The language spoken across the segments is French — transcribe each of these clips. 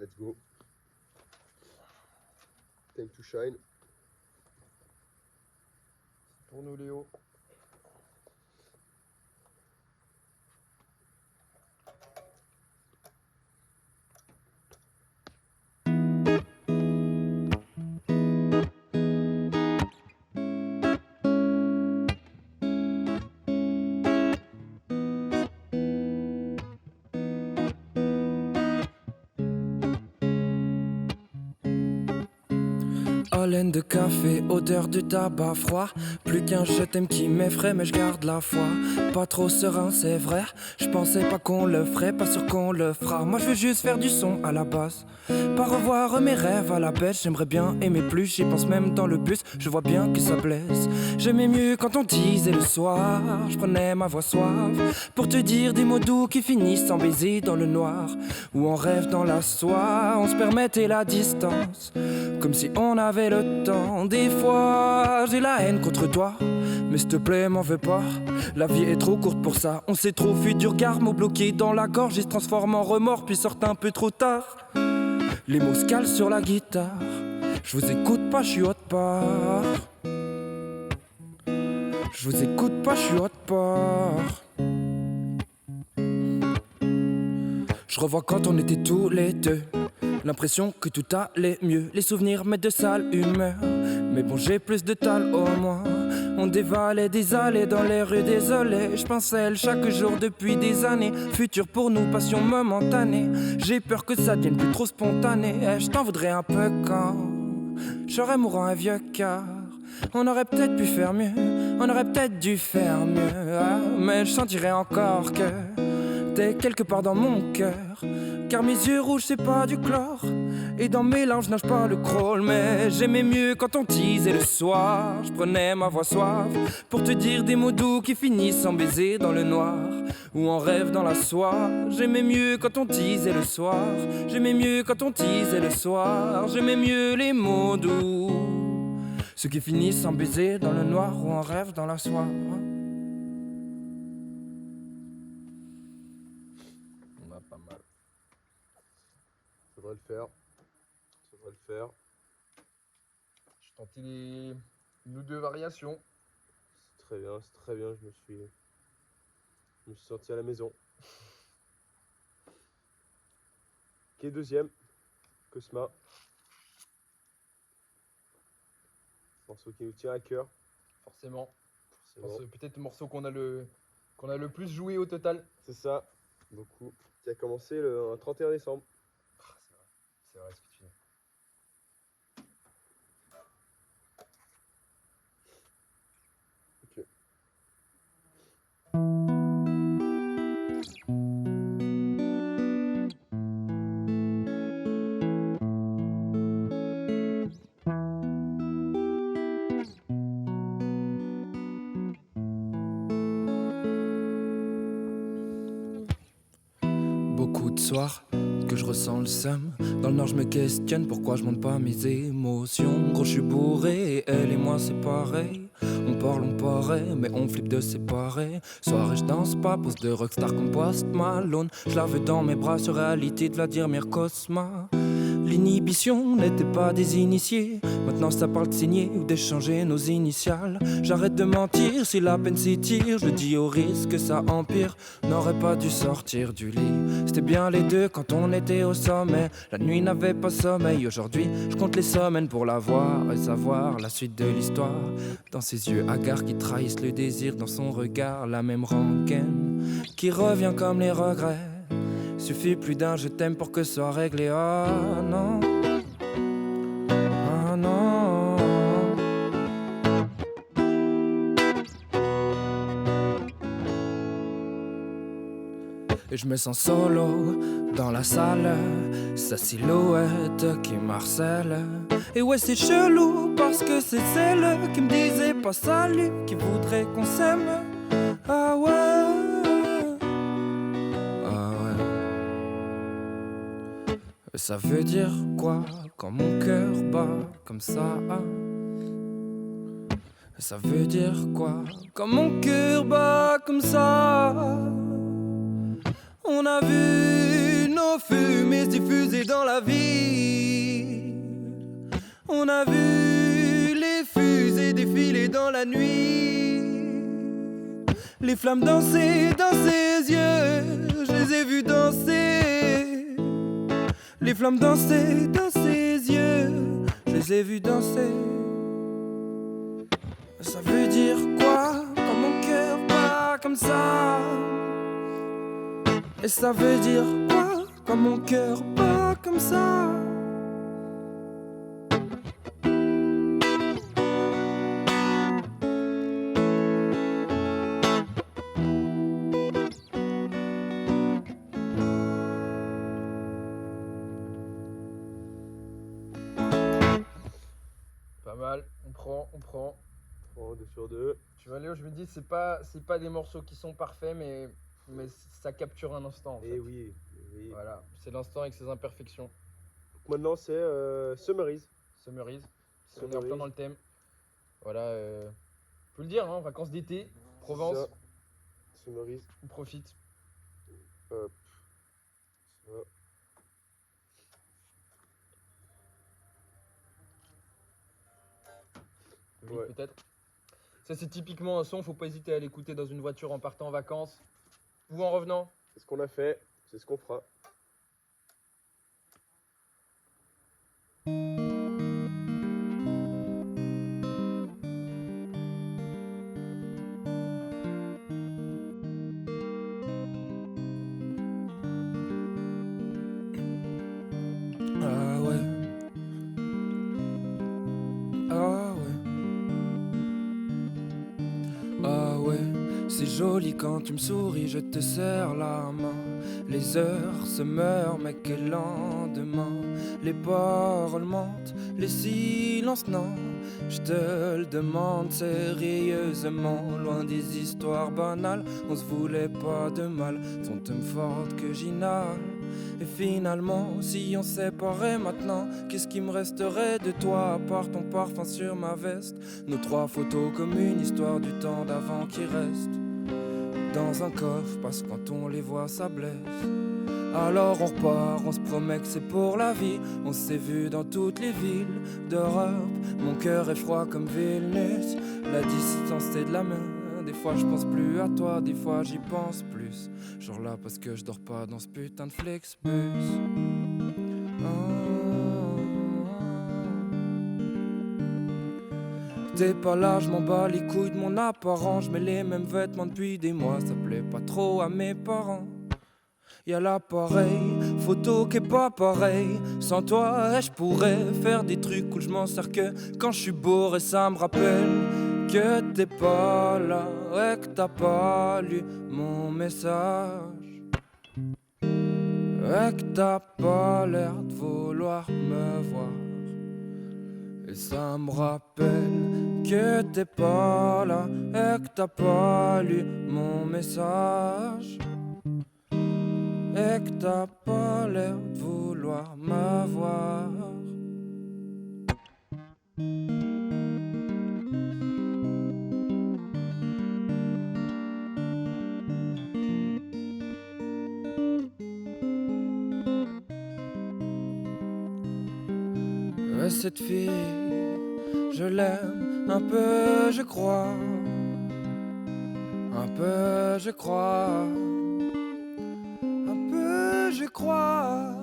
Let's go. Time to shine. Pour nous Léo. Haleine de café, odeur de tabac froid. Plus qu'un je t'aime qui m'effraie, mais je garde la foi. Pas trop serein, c'est vrai. Je pensais pas qu'on le ferait, pas sûr qu'on le fera. Moi je veux juste faire du son à la base. Pas revoir mes rêves à la baisse. J'aimerais bien aimer plus, j'y pense même dans le bus. Je vois bien que ça blesse. J'aimais mieux quand on disait le soir. Je prenais ma voix suave pour te dire des mots doux qui finissent en baiser dans le noir. Ou en rêve dans la soie. On se permettait la distance, comme si on avait le temps. Des fois j'ai la haine contre toi, mais s'il te plaît m'en veux pas. La vie est trop courte pour ça. On s'est trop fui du regard, mots bloqués dans la gorge. Ils se transforment en remords puis sortent un peu trop tard. Les mots se calent sur la guitare. Je vous écoute pas, je suis autre part. Je vous écoute pas, je suis autre part. Je revois quand on était tous les deux. L'impression que tout allait mieux. Les souvenirs mettent de sale humeur. Mais bon, j'ai plus de tal au moins. On dévalait des allées dans les rues désolées. Je pense à elle chaque jour depuis des années. Futur pour nous, passion momentanée. J'ai peur que ça devienne plus trop spontané. Je t'en voudrais un peu quand j'aurais mourant un vieux car on aurait peut-être pu faire mieux. On aurait peut-être dû faire mieux. Mais je sentirais encore que t'es quelque part dans mon cœur. Car mes yeux rouges c'est pas du chlore. Et dans mes larmes je nage pas le crawl. Mais j'aimais mieux quand on disait le soir. Je prenais ma voix suave pour te dire des mots doux qui finissent en baiser dans le noir. Ou en rêve dans la soie. J'aimais mieux quand on disait le soir. J'aimais mieux quand on disait le soir. J'aimais mieux les mots doux, ceux qui finissent en baiser dans le noir. Ou en rêve dans la soie. On a pas mal. Ça devrait le faire. Ça devrait le faire. Je tentais une ou deux variations. C'est très bien, c'est très bien. Je me suis senti à la maison. Ok, deuxième. Cosma. Morceau qui nous tient à cœur. Forcément. Je Forcément. pense peut-être le morceau qu'on a le plus joué au total. C'est ça. Beaucoup. Qui a commencé le 31 décembre. C'est vrai ce que tu dis. Ok. Beaucoup de soirs que je ressens le seum. Dans le nord je me questionne pourquoi je monte pas mes émotions. Gros je suis bourré et elle et moi c'est pareil. On parle, on paraît, mais on flippe de séparer. Soirée je danse pas, pose de rockstar comme Post Malone. Je la veux dans mes bras, sur réalité de Vladimir Cosma. L'inhibition n'était pas des initiés. Maintenant ça parle de signer ou d'échanger nos initiales. J'arrête de mentir si la peine s'étire. Je le dis au risque que ça empire. N'aurait pas dû sortir du lit. C'était bien les deux quand on était au sommet. La nuit n'avait pas sommeil. Aujourd'hui je compte les semaines pour la voir et savoir la suite de l'histoire. Dans ses yeux hagards qui trahissent le désir, dans son regard la même rengaine qui revient comme les regrets. Suffit plus d'un je t'aime pour que ce soit réglé. Oh non, oh non. Et je me sens solo dans la salle, sa silhouette qui marcelle. Et ouais c'est chelou parce que c'est celle qui me disait pas salut, qui voudrait qu'on s'aime. Ah ouais. Ça veut dire quoi quand mon cœur bat comme ça? Ça veut dire quoi quand mon cœur bat comme ça? On a vu nos fumées se diffuser dans la ville. On a vu les fusées défiler dans la nuit. Les flammes danser dans ses yeux, je les ai vues danser. Les flammes danser dans ses yeux, je les ai vues danser. Ça veut dire quoi quand mon cœur bat comme ça? Et ça veut dire quoi quand mon cœur bat comme ça? Pas mal, on prend. Oh, 2 sur 2. Tu vois Léo, je me dis c'est pas des morceaux qui sont parfaits mais ça capture un instant en fait. Et oui, oui. Voilà, c'est l'instant avec ses imperfections. Maintenant, c'est Summaries. Summaries, si on est en Summaries. plein dans le thème. Voilà, faut le dire, hein, vacances d'été, Provence, Ça. Summaries. on profite. Hop. Ça. Vite Ouais. peut-être. Ça c'est typiquement un son, faut pas hésiter à l'écouter dans une voiture en partant en vacances ou en revenant. C'est ce qu'on a fait, c'est ce qu'on fera. Ah ouais. Ah ouais. Ah ouais. C'est joli quand tu me souris, je te serre la main. Les heures se meurent, mais quel lendemain. Les paroles mentent, les silences non. Je te le demande sérieusement. Loin des histoires banales, on se voulait pas de mal. Ton thème forte que j'inhale. Et finalement, si on séparait maintenant, qu'est-ce qui me resterait de toi à part ton parfum sur ma veste? Nos 3 photos comme une histoire du temps d'avant qui reste dans un coffre, parce que quand on les voit ça blesse. Alors on repart, on se promet que c'est pour la vie. On s'est vu dans toutes les villes d'Europe. Mon cœur est froid comme Vilnius. La distance c'est de la main. Des fois je pense plus à toi, des fois j'y pense plus. Genre là parce que je dors pas dans ce putain de Flexbus. T'es pas là, je m'en bats les couilles de mon apparence. Je mets les mêmes vêtements depuis des mois, ça plaît pas trop à mes parents. Y'a l'appareil, photo qui est pas pareil. Sans toi, je pourrais faire des trucs où je m'en sers que quand je suis bourré. Ça me rappelle que t'es pas là, ouais, que t'as pas lu mon message. Ouais, que t'as pas l'air de vouloir me voir. Et ça me rappelle que t'es pas là, et que t'as pas lu mon message. Et que t'as pas l'air de vouloir m'avoir. Ouais, cette fille, je l'aime un peu, je crois. Un peu, je crois. Je crois.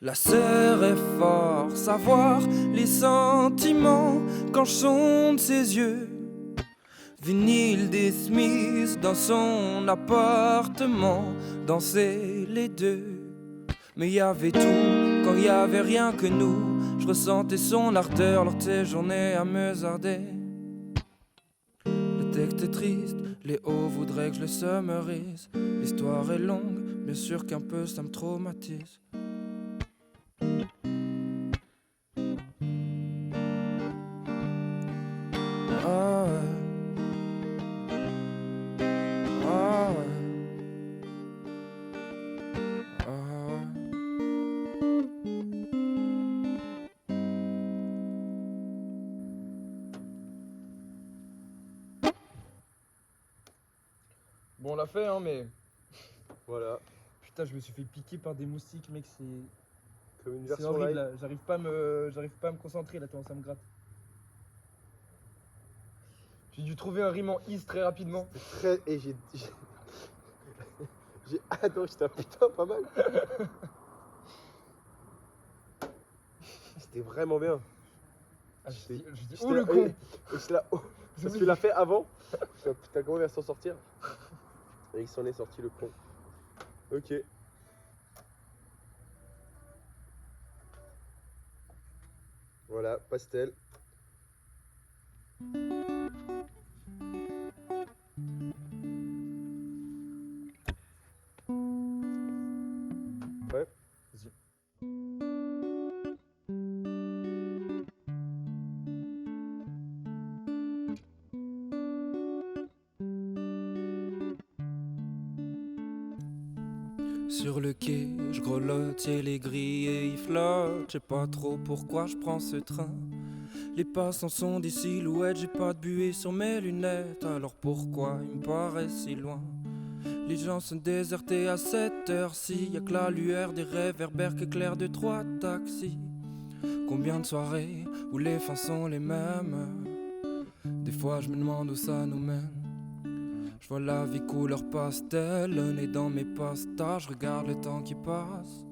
La sœur est fort, savoir les sentiments quand je sonde ses yeux. Vinyle des Smiths dans son appartement, danser les deux. Mais y avait tout quand y avait rien que nous. Je ressentais son ardeur lors de ses journées à me zarder. Le texte est triste, les hauts voudraient que je le summarise. L'histoire est longue, bien sûr qu'un peu ça me traumatise. Ah ouais. Ah ouais. Ah ouais. Bon, on l'a fait, hein, mais Voilà. Putain, je me suis fait piquer par des moustiques, mec, c'est Comme une c'est version horrible live. là. J'arrive pas à me concentrer là, ça me gratte. J'ai dû trouver un rime en is très rapidement. Et j'ai adoré, j'étais putain pas mal. C'était vraiment bien. Ah, je dis J'étais oh le là- con. et j'étais là, oh, parce qu'il l'a fait avant. J'étais là, putain, comment il va s'en sortir? Et il s'en est sorti le con. Ok. Voilà, pastel. Ouais. Vas-y. Sur le quai, je grelotte, ciel est gris et il flotte. Je sais pas trop pourquoi je prends ce train. Les passants sont des silhouettes, j'ai pas de buée sur mes lunettes. Alors pourquoi ils me paraissent si loin? Les gens sont désertés à cette heure-ci. Y'a que la lueur des réverbères qu'éclairent de 3 taxis. Combien de soirées où les fins sont les mêmes? Des fois je me demande où ça nous mène. Je vois la vie couleur pastel, le nez dans mes pastas, je regarde le temps qui passe.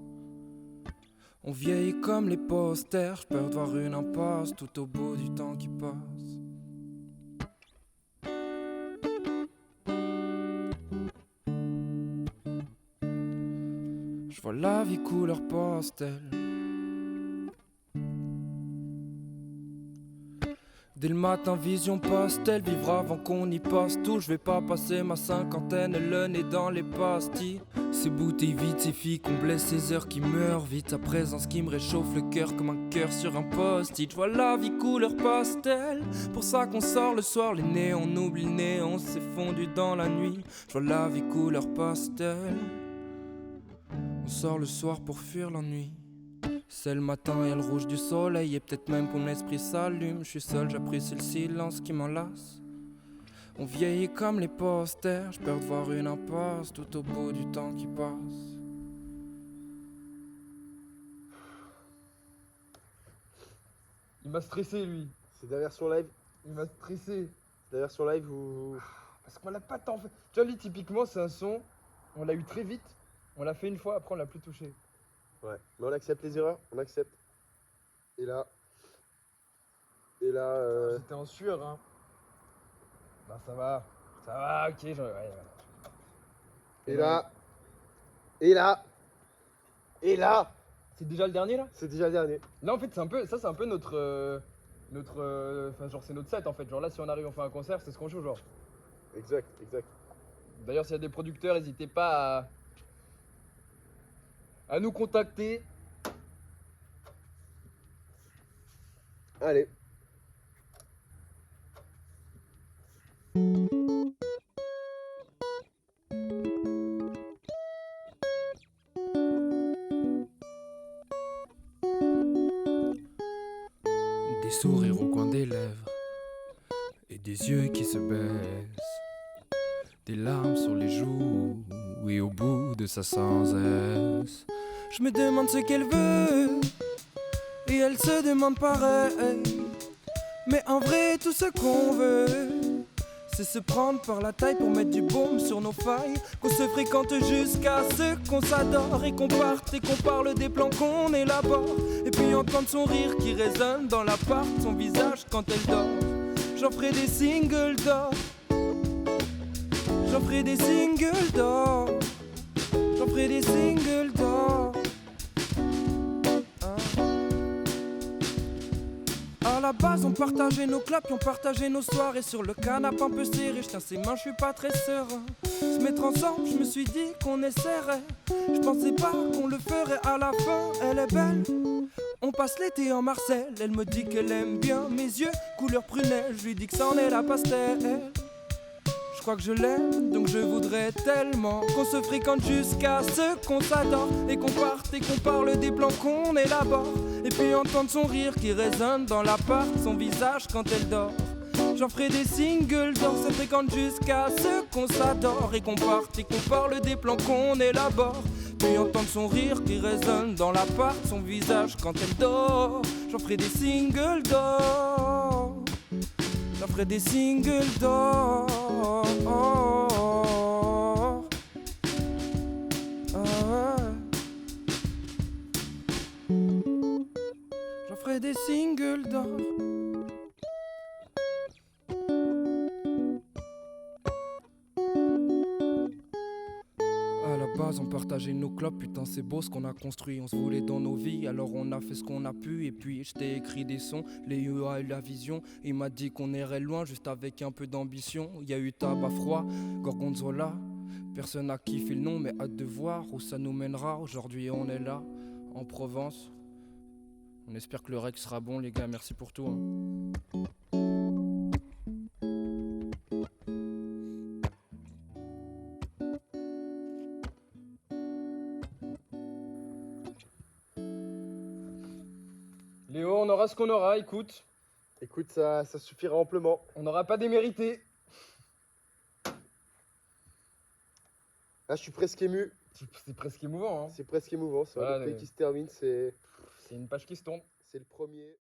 On vieillit comme les posters, j'ai peur de voir une impasse tout au bout du temps qui passe. Je vois la vie couleur pastel. Dès le matin, vision pastel, vivre avant qu'on y passe tout. Je vais pas passer ma cinquantaine, le nez dans les pastilles. Ces bouteilles vides, ces filles qu'on blesse, ces heures qui meurent vite. Ta présence qui me réchauffe le cœur comme un cœur sur un post-it. Je vois la vie couleur pastel, pour ça qu'on sort le soir. Les nez, on oublie le néon, s'est fondu dans la nuit. Je vois la vie couleur pastel. On sort le soir pour fuir l'ennui. C'est le matin, y'a le rouge du soleil. Et peut-être même que mon esprit s'allume. Je suis seul, j'apprécie le silence qui m'enlace. On vieillit comme les posters. J'ai peur de voir une impasse tout au bout du temps qui passe. Il m'a stressé lui. C'est de la version live. Il m'a stressé. La version live où. Parce qu'on l'a pas tant fait. Tu vois, lui, typiquement, c'est un son. On l'a eu très vite. On l'a fait une fois, après on l'a plus touché. Ouais. Mais on accepte les erreurs, on accepte. Et là. J'étais en sueur, hein. Bah, ça va. Ça va, ok. Ouais. Et là. Et là. Et là. C'est déjà le dernier là? C'est déjà le dernier. Là, en fait, c'est un peu. Ça, c'est un peu notre. Enfin, genre, c'est notre set en fait. Genre, là, si on arrive, on fait un concert, c'est ce qu'on joue, genre. Exact, exact. D'ailleurs, s'il y a des producteurs, n'hésitez pas à nous contacter. Allez. Des sourires au coin des lèvres et des yeux qui se baissent. Des larmes sur les joues et au bout de sa sans aise. Je me demande ce qu'elle veut et elle se demande pareil. Mais en vrai tout ce qu'on veut, c'est se prendre par la taille pour mettre du baume sur nos failles. Qu'on se fréquente jusqu'à ce qu'on s'adore et qu'on parte et qu'on parle des plans qu'on élabore. Et puis entendre son rire qui résonne dans l'appart, son visage quand elle dort. J'en ferai des singles d'or. J'en ferai des singles d'or. J'en ferai des singles d'or. À la base on partageait nos claps, on partageait nos soirées sur le canapé un peu serré. Je tiens ses mains, je suis pas très serein. Se mettre ensemble, je me suis dit qu'on essaierait. Je pensais pas qu'on le ferait à la fin. Elle est belle. On passe l'été en Marseille. Elle me dit qu'elle aime bien mes yeux couleur prunelle. Je lui dis que ça en est la pastel. Je crois que je l'aime, donc je voudrais tellement qu'on se fréquente jusqu'à ce qu'on s'adore. Et qu'on parte et qu'on parle des plans qu'on élabore. Et puis entendre son rire qui résonne dans l'appart, son visage quand elle dort. J'en ferai des singles d'or, se fréquente jusqu'à ce qu'on s'adore. Et qu'on parte et qu'on parle des plans qu'on élabore. puis entendre son rire qui résonne dans l'appart, son visage quand elle dort. J'en ferai des singles d'or. J'en ferai des singles d'or. J'en ferai des singles d'or. À la base on partageait nos clopes, putain c'est beau ce qu'on a construit. On se voulait dans nos vies, alors on a fait ce qu'on a pu. Et puis je t'ai écrit des sons, Léo a eu la vision. Il m'a dit qu'on irait loin juste avec un peu d'ambition. Il y a eu Tabac Froid, Gorgonzola. Personne n'a kiffé le nom mais hâte de voir où ça nous mènera. Aujourd'hui on est là, en Provence. On espère que le rec sera bon les gars, merci pour tout hein. Léo, on aura ce qu'on aura, écoute. Écoute, ça suffira amplement. On n'aura pas démérité. Là, je suis presque ému. C'est presque émouvant, hein. C'est presque émouvant. C'est Voilà, un pays qui se termine. C'est C'est une page qui se tourne. le premier.